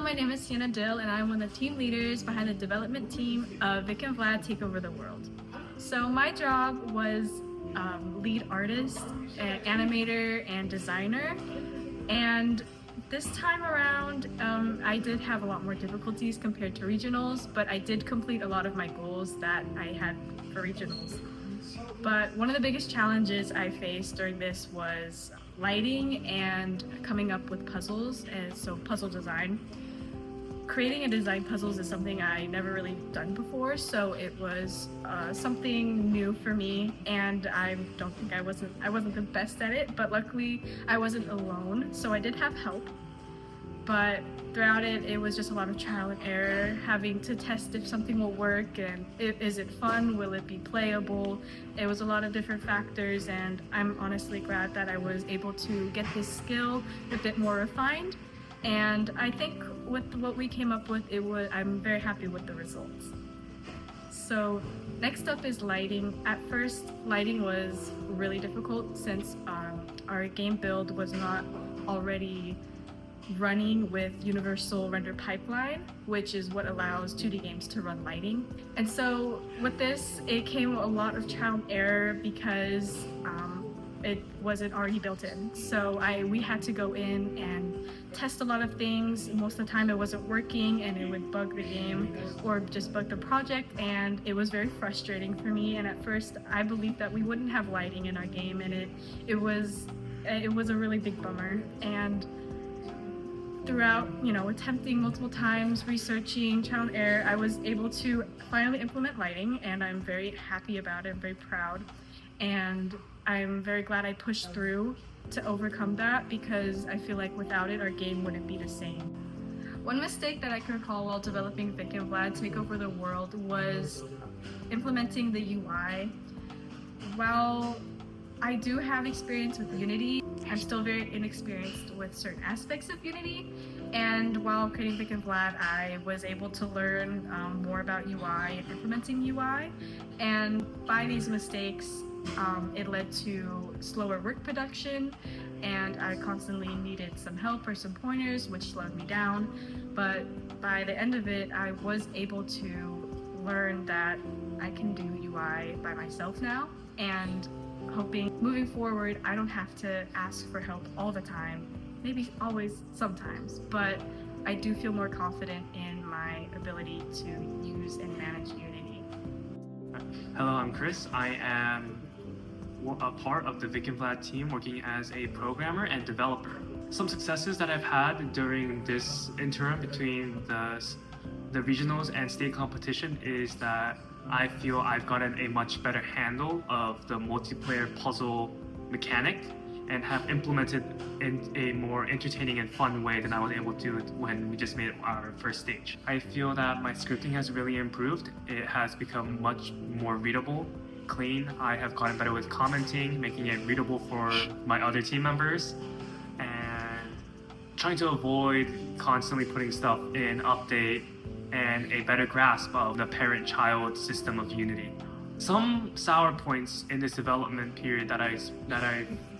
my name is Sienna Dill, and I'm one of the team leaders behind the development team of Vic and Vlad Take Over the World. So my job was lead artist, animator, and designer. And this time around, I did have a lot more difficulties compared to regionals, but I did complete a lot of my goals that I had for regionals. But one of the biggest challenges I faced during this was lighting and coming up with puzzles, and so puzzle design. Creating and design puzzles is something I never really done before, so it was something new for me, and I don't think I wasn't the best at it, but luckily I wasn't alone, so I did have help. But throughout it was just a lot of trial and error, having to test if something will work and is it fun, will it be playable. It was a lot of different factors, and I'm honestly glad that I was able to get this skill a bit more refined. And I think with what we came up with, I'm very happy with the results. So next up is lighting. At first, lighting was really difficult since our game build was not already running with Universal Render Pipeline, which is what allows 2D games to run lighting. And so with this, it came a lot of trial and error because it wasn't already built in. So we had to go in and test a lot of things. Most of the time it wasn't working and it would bug the game or just bug the project, and it was very frustrating for me. And at first I believed that we wouldn't have lighting in our game, and it was a really big bummer. And throughout, attempting multiple times, researching, trial and error, I was able to finally implement lighting, and I'm very happy about it. I'm very proud, and I'm very glad I pushed through to overcome that, because I feel like without it, our game wouldn't be the same. One mistake that I can recall while developing Vic and Vlad Take Over the World was implementing the UI. While I do have experience with Unity, I'm still very inexperienced with certain aspects of Unity, and while creating Vic and Vlad, I was able to learn more about UI and implementing UI, and by these mistakes, it led to slower work production, and I constantly needed some help or some pointers, which slowed me down. But by the end of it, I was able to learn that I can do UI by myself now, and hoping moving forward I don't have to ask for help all the time, maybe always sometimes, but I do feel more confident in my ability to use and manage Unity. Hello, I'm Chris. I am a part of the Vic and Vlad team working as a programmer and developer. Some successes that I've had during this interim between the regionals and state competition is that I feel I've gotten a much better handle of the multiplayer puzzle mechanic and have implemented in a more entertaining and fun way than I was able to when we just made our first stage. I feel that my scripting has really improved. It has become much more readable, clean. I have gotten better with commenting, making it readable for my other team members, and trying to avoid constantly putting stuff in update, and a better grasp of the parent-child system of Unity. Some sour points in this development period that I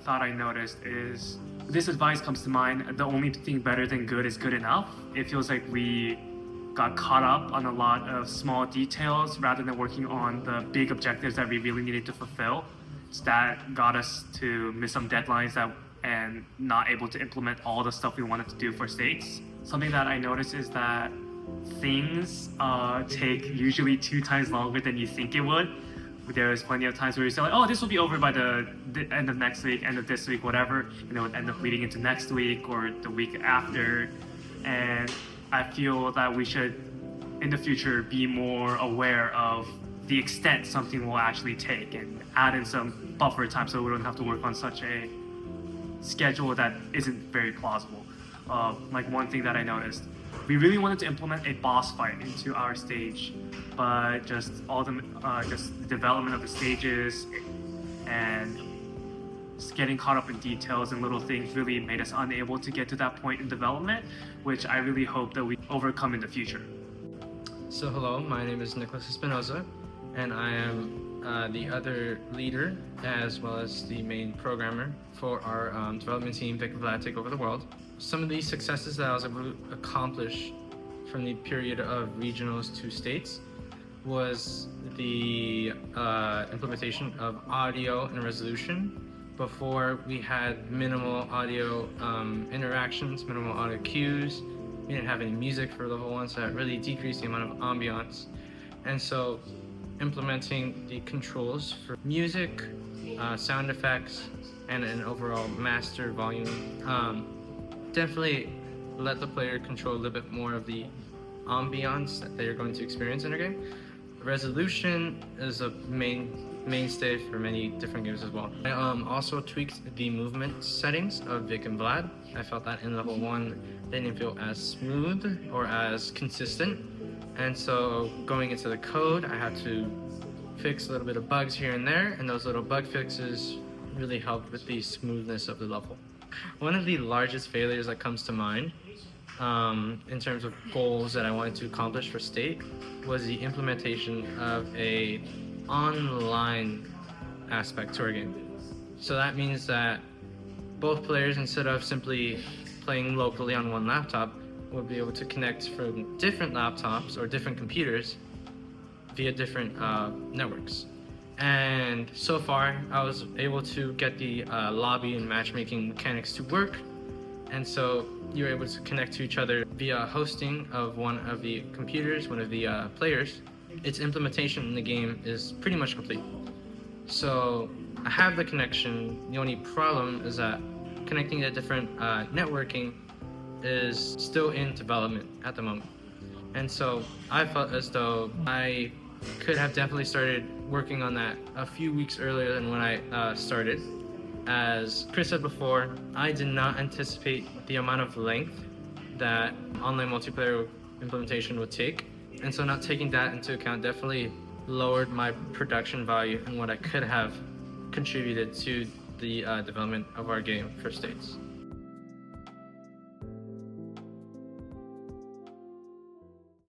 thought I noticed is this advice comes to mind: the only thing better than good is good enough. It feels like we got caught up on a lot of small details rather than working on the big objectives that we really needed to fulfill. So that got us to miss some deadlines and not able to implement all the stuff we wanted to do for states. Something that I noticed is that things take usually 2 times longer than you think it would. There's plenty of times where you say like, oh, this will be over by the end of next week, end of this week, whatever, and it would end up leading into next week or the week after. And I feel that we should, in the future, be more aware of the extent something will actually take and add in some buffer time so we don't have to work on such a schedule that isn't very plausible. Like one thing that I noticed, we really wanted to implement a boss fight into our stage, but just the development of the stages and just getting caught up in details and little things really made us unable to get to that point in development, which I really hope that we overcome in the future. So hello, my name is Nicholas Espinoza, and I am the other leader as well as the main programmer for our development team, Vic and Vlad Take Over the World. some of these successes that I was able to accomplish from the period of regionals to states was the implementation of audio and resolution. Before, we had minimal audio interactions, minimal audio cues. We didn't have any music for level 1, so that really decreased the amount of ambiance. And so implementing the controls for music, sound effects, and an overall master volume definitely let the player control a little bit more of the ambiance that they're going to experience in a game. Resolution is a mainstay for many different games as well. I also tweaked the movement settings of Vic and Vlad. I felt that in level 1 they didn't feel as smooth or as consistent, and so going into the code I had to fix a little bit of bugs here and there, and those little bug fixes really helped with the smoothness of the level. One of the largest failures that comes to mind in terms of goals that I wanted to accomplish for state was the implementation of a online aspect to our game. So that means that both players, instead of simply playing locally on one laptop, would be able to connect from different laptops or different computers via different networks. And so far I was able to get the lobby and matchmaking mechanics to work, and so you're able to connect to each other via hosting of one of the computers, one of the players. Its implementation in the game is pretty much complete. So I have the connection. The only problem is that connecting to different networking is still in development at the moment. And so I felt as though I could have definitely started working on that a few weeks earlier than when I started. As Chris said before, I did not anticipate the amount of length that online multiplayer implementation would take. And so not taking that into account definitely lowered my production value and what I could have contributed to the development of our game for states.